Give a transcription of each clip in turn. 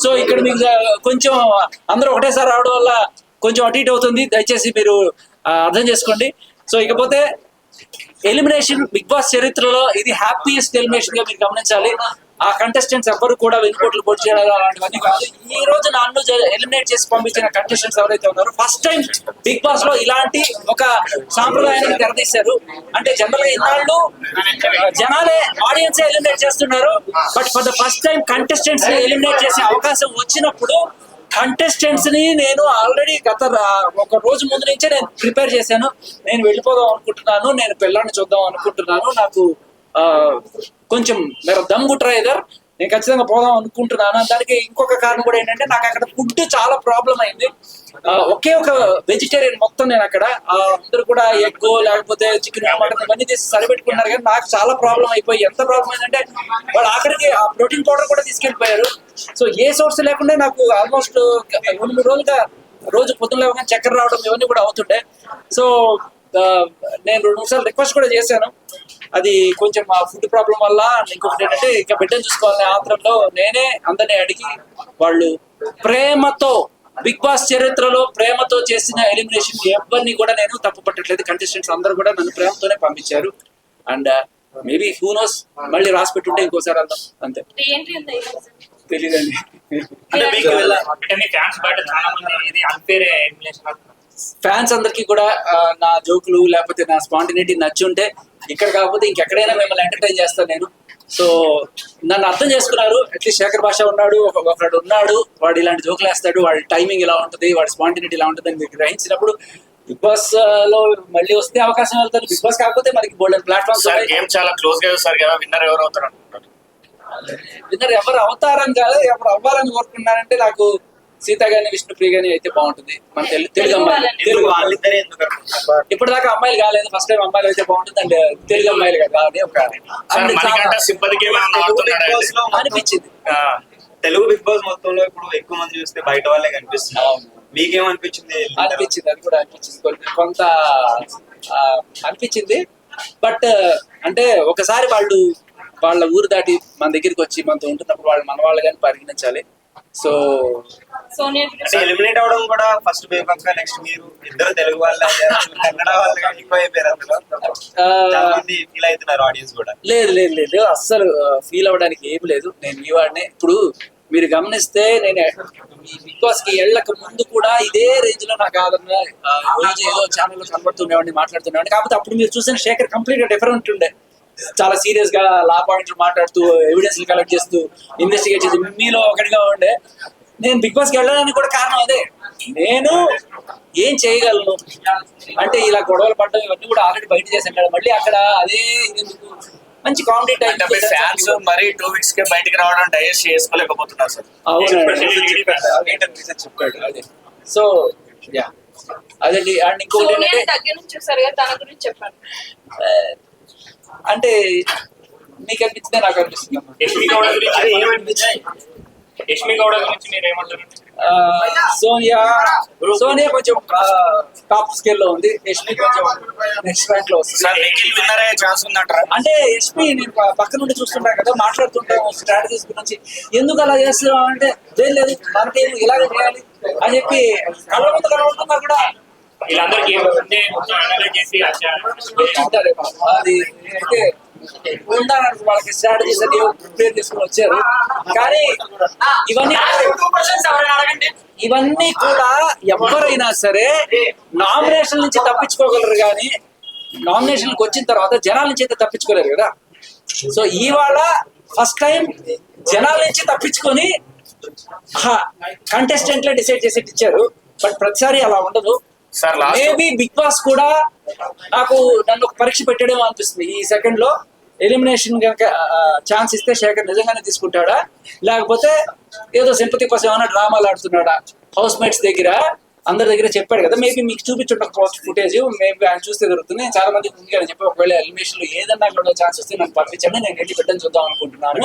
So ఇక్కడ మీకు కొంచెం అందరూ ఒకటేసారి రావడం వల్ల కొంచెం అటు ఇటు అవుతుంది, దయచేసి మీరు అర్థం చేసుకోండి. సో ఇకపోతే ఎలిమినేషన్ బిగ్ బాస్ చరిత్రలో ఇది హ్యాపీయెస్ట్ ఎలిమినేషన్ గా మీరు గమనించాలి. ఆ కంటెస్టెంట్స్ ఎవరు కూడా వెనుకోట్లు పోటీ చేయడం అలాంటివన్నీ కాదు. ఈ రోజు నన్ను ఎలిమినేట్ చేసి పంపించిన కంటెస్టెంట్స్ ఎవరైతే ఉన్నారో ఫస్ట్ టైం బిగ్ బాస్ లో ఇలాంటి ఒక సాంప్రదాయాన్ని తెరదీశారు. అంటే జనరల్ గా ఇన్నాళ్ళు జనాలే ఆడియన్స్ ఎలిమినేట్ చేస్తున్నారు, but for the first time contestants ని ఎలిమినేట్ చేసే అవకాశం వచ్చినప్పుడు కంటెస్టెంట్స్ ని నేను ఆల్రెడీ గత ఒక రోజు ముందు నుంచే నేను ప్రిపేర్ చేశాను. నేను వెళ్ళిపోదాం అనుకుంటున్నాను, నేను పిల్లాన్ని చూద్దాం అనుకుంటున్నాను, నాకు కొంచెం మీరు దమ్ముట్రా ఇదర్, నేను ఖచ్చితంగా పోదాం అనుకుంటున్నాను. దానికి ఇంకొక కారణం కూడా ఏంటంటే నాకు అక్కడ ఫుడ్ చాలా ప్రాబ్లం అయింది. ఒకే ఒక వెజిటేరియన్ మొత్తం నేను అక్కడ అందరూ కూడా ఎగ్ లేకపోతే చికెన్ మటన్ ఇవన్నీ తీసి సరిపెట్టుకున్నారు, కానీ నాకు చాలా ప్రాబ్లం అయిపోయి ఎంత ప్రాబ్లం అయిందంటే వాళ్ళు ఆఖరికి ఆ ప్రోటీన్ పౌడర్ కూడా తీసుకెళ్ళిపోయారు. సో ఏ సోర్స్ లేకుండా నాకు ఆల్మోస్ట్ 2-3 రోజులుగా రోజు పొద్దున లేవగానే చక్కెర రావడం ఇవన్నీ కూడా అవుతుండే. సో నేను 2-3 సార్లు రిక్వెస్ట్ కూడా చేశాను, అది కొంచెం ఆ ఫుడ్ ప్రాబ్లం వల్ల. ఇంకొకటి ఏంటంటే ఇక బిడ్డను చూసుకోవాలనే ఆత్రంలో నేనే అందరినీ అడిగి వాళ్ళు ప్రేమతో బిగ్ బాస్ చరిత్రలో ప్రేమతో చేసిన ఎలిమినేషన్ ఎవరిని కూడా నేను తప్పు పట్టట్లేదు. కంటెస్టెంట్స్ అందరూ కూడా నన్ను ప్రేమతోనే పంపించారు. అండ్ మేబీ హూ నోస్ మళ్ళీ రాసి పెట్టుంటే ఇంకోసారి అందాం, అంతే. తెలీదండి. ఫ్యాన్స్ అందరికి కూడా నా జోకులు లేకపోతే నా స్పాంటినిటీ నచ్చుంటే ఇక్కడ కాకపోతే ఇంకెక్కడైనా మిమ్మల్ని ఎంటర్టైన్ చేస్తాను నేను. సో నన్ను అర్థం చేసుకున్నారు. అట్లీస్ట్ శేఖర్ భాష ఉన్నాడు, ఒకడు ఉన్నాడు, వాడు ఇలాంటి జోకులు వేస్తాడు, వాడి టైమింగ్ ఇలా ఉంటుంది, వాడి స్పాంటినిటీ ఇలా ఉంటుంది అని గ్రహించినప్పుడు బిగ్ బాస్ లో మళ్ళీ వస్తే అవకాశం వెళ్తాను. బిగ్ బాస్ కాకపోతే మనకి బోల్డెన్ ప్లాట్ఫామ్స్ చాలా క్లోజ్ గా చూస్తారు కదా, విన్నర్ ఎవరు అవుతారు? విన్నర్ ఎవరు అవుతారని కాదు, ఎవరు అవ్వాలని కోరుకున్నారంటే నాకు సీత గాని విష్ణుప్రియ గాని అయితే బాగుంటుంది. మన తెలుగు అమ్మాయిలు, ఇప్పటిదాకా అమ్మాయిలు కాలేదు, ఫస్ట్ టైం అమ్మాయిలు అయితే బాగుంటుంది. అండ్ తెలుగు అమ్మాయిలు కదా అని ఒక అనిపించింది. తెలుగు బిగ్ బాస్ మొత్తంలో ఇప్పుడు ఎక్కువ మంది చూస్తే బయట వాళ్ళే కనిపిస్తున్నారు. మీకేమనిపించింది? అనిపించింది, అది కూడా అనిపించింది, కొంత అనిపించింది. బట్ అంటే ఒకసారి వాళ్ళు వాళ్ళ ఊరు దాటి మన దగ్గరికి వచ్చి మనతో ఉంటున్నప్పుడు వాళ్ళు మన వాళ్ళు కానీ పరిగణించాలి. సో ఎలిమినేట్ అవడం కూడా ఫస్ట్ పేపర్, నెక్స్ట్ మీరు ఇద్దరు తెలుగు వాళ్ళు కన్నడ వాళ్ళు ఎక్కువ అయిపోయారు. అందులో చాలా మంది ఫీల్ అవుతున్నారు ఆడియన్స్ కూడా. లేదు లేదు లేదు, అస్సలు ఫీల్ అవ్వడానికి ఏమి లేదు. నేను ఈ వాడిని. ఇప్పుడు మీరు గమనిస్తే నేను బిగ్ బాస్ కి వెళ్ళక ముందు కూడా ఇదే రేంజ్ లో నాకు ఆదరణ రోజు ఏదో ఛానల్లో కనబడుతుండేవాడిని, మాట్లాడుతుండేవాడిని. కాకపోతే అప్పుడు మీరు చూసిన శేఖర్ కంప్లీట్ గా డిఫరెంట్ ఉండే. చాలా సీరియస్ గా లా పాయింట్లు మాట్లాడుతూ ఎవిడెన్స్ కలెక్ట్ చేస్తూ ఇన్వెస్టిగేట్ చేసి మీలో ఒకటిగా ఉండే. నేను బిగ్ బాస్ కి వెళ్ళడానికి కూడా కారణం అదే. నేను ఏం చేయగలను అంటే ఇలా గొడవలు పడ్డం ఇవన్నీ కూడా ఆల్రెడీ బయట చేశాను కదా, మళ్ళీ అక్కడ అదే ఎందుకు మంచి కామెడీ టైం. ఫ్యాన్స్ మరి 2 weeks కి బయటకు రావడం డైజెస్ట్ చేసుకోలేకపోతున్నారు సార్. చెప్పాడు అదే. సో యా అదండి. అండ్ ఇంకొకటి అంటే మీకు అనిపించిందే నాకు అనిపిస్తుంది. సోనియా కొంచెం టాప్ స్కేల్ లో ఉంది, యష్మి కొంచెం నెక్స్ట్ ర్యాంక్ లో వస్తుంది. అంటే యష్మి నేను పక్క నుండి చూస్తుంటాను కదా, మాట్లాడుతుంటాం స్ట్రాటజీస్ గురించి. ఎందుకు అలా చేస్తున్నాం అంటే లేదు మన టీం ఇలాగే చేయాలి అని చెప్పి కళ్ళ ముందు కనబడుతున్నా కూడా అది అయితే ఉండాలని వాళ్ళకి స్ట్రాటజీస్ అని ప్రిపేర్ చేసుకుని వచ్చారు. కానీ ఇవన్నీ కూడా ఎవరైనా సరే నామినేషన్ నుంచి తప్పించుకోగలరు, కానీ నామినేషన్కి వచ్చిన తర్వాత జనాల నుంచి అయితే తప్పించుకోలేరు కదా. సో ఇవాళ ఫస్ట్ టైం జనాల నుంచి తప్పించుకొని కంటెస్టెంట్లే డిసైడ్ చేసి ఇచ్చారు. బట్ ప్రతిసారి అలా ఉండదు. మేబీ బిగ్ బాస్ కూడా నాకు నన్ను ఒక పరీక్ష పెట్టడం అనిపిస్తుంది. ఈ సెకండ్ లో ఎలిమినేషన్ కనుక ఛాన్స్ ఇస్తే శేఖర్ నిజంగానే తీసుకుంటాడా, లేకపోతే ఏదో సింపతి కోసం ఏమైనా డ్రామాలు ఆడుతున్నాడా? హౌస్ మేట్స్ దగ్గర అందరి దగ్గర చెప్పాడు కదా, మేబీ మీకు చూపించుండకపోవచ్చు ఫుటేజ్, మేబీ ఆయన చూస్తే దొరుకుతుంది. చాలా మంది ముందుగా చెప్పి ఒకవేళ ఎలిమినేషన్ లో ఏదన్నా కూడా ఛాన్స్ వస్తే నాకు పంపించండి, నేను వెళ్ళి బిడ్డను చూద్దాం అనుకుంటున్నాను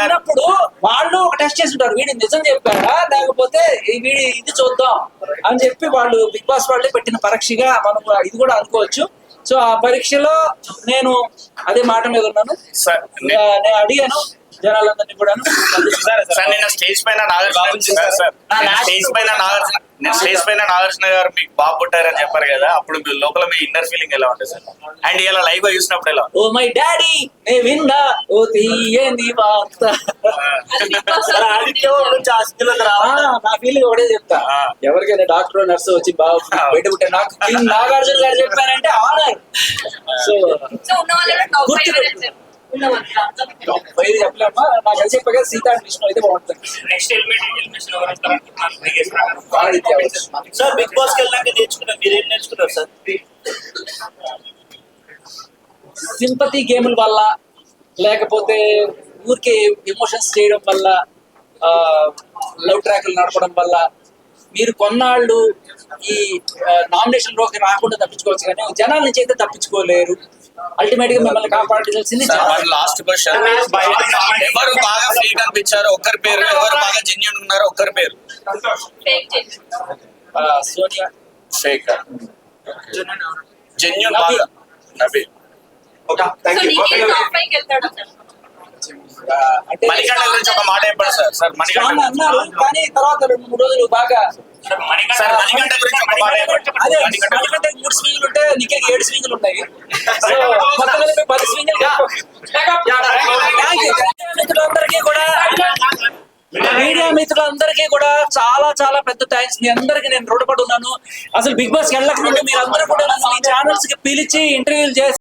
అన్నప్పుడు వాళ్ళు ఒక టెస్ట్ చేసి ఉంటారు, వీడి నిజం చెప్పారా లేకపోతే వీడి ఇది చూద్దాం అని చెప్పి వాళ్ళు బిగ్ బాస్ వాళ్ళే పెట్టిన పరీక్షగా మనం ఇది కూడా అనుకోవచ్చు. సో ఆ పరీక్షలో నేను అదే మాట మీద ఉన్నాను. నేను అడిగాను జనాలందరినీ కూడా సార్ నేను స్టేజ్ పైన నాగార్జున స్టేజ్ పైన నాగార్జున గారు మీకు బాబు పుట్టారని చెప్పారు కదా, అప్పుడు మీ లోపల మీ ఇన్నర్ ఫీలింగ్ ఎలా ఉంటుంది సార్? అండ్ ఇలా లైవ్ గా చూసినప్పుడు ఎలా? ఓ మై డాడీ నే విన్నా ఓ తీయంది వార్త. నా ఫీలింగ్ ఒకటే చెప్తా, ఎవరికైనా డాక్టర్ నర్సు వచ్చి బాబు బయట పుట్టారు నాకు కింగ్ నాగార్జున గారు చెప్పారంటే ఆనర్. సో వైద్య చెప్పలేమ్మా, నాకు కలిసి చెప్పగా సీతా కృష్ణ అయితే బాగుంటుంది. నెక్స్ట్ సార్ బిగ్ బాస్ కి వెళ్ళాక నేర్చుకున్నారు, మీరు ఏం నేర్చుకున్నారు సార్? సింపతి గేముల వల్ల, లేకపోతే ఊరికే ఎమోషన్స్ చేయడం వల్ల, లవ్ ట్రాక్లు నడపడం వల్ల మీరు కొన్నాళ్ళు ఈ నామినేషన్ లోకి రాకుండా తప్పించుకోవచ్చు, కానీ జనాల నుంచి అయితే తప్పించుకోలేరు. అల్టిమేట్ గా మిమ్మల్ని కాపాడాల్సింది లాస్ట్ క్వశ్చన్, ఎవరు బాగా ఫేక్ అనిపించారు ఒక్కరి పేరు, ఎవరు బాగా జెన్యూన్ ఉన్నారు ఒక్కరి పేరు? సోనియా ఫేక్ జెన్యూన్ బాగా నబీ. అంటే మణికంఠ గురించి ఒక మాట చెప్పండి సార్. సార్ మణికంఠ అన్నారు, కానీ తర్వాత 2-3 రోజులు బాగా సార్ మణికంఠ గురించి ఒక మాట చెప్పండి. అదే మణికంఠ 3 స్వింగ్లు ఉంటే నీకే 7 స్వింగ్లు ఉన్నాయి. సో మొత్తం కలిపి 10 స్వింగ్లు. మిత్రులందరికీ కూడా, మీడియా మిత్రులందరికీ కూడా చాలా చాలా పెద్ద థ్యాంక్స్. మీ అందరికీ నేను రుణపడి ఉన్నాను. అసలు బిగ్ బాస్ వెళ్ళక ముందు మీరందరూ కూడా నన్ను మీ ఛానల్స్ కి పిలిచి ఇంటర్వ్యూలు చేసి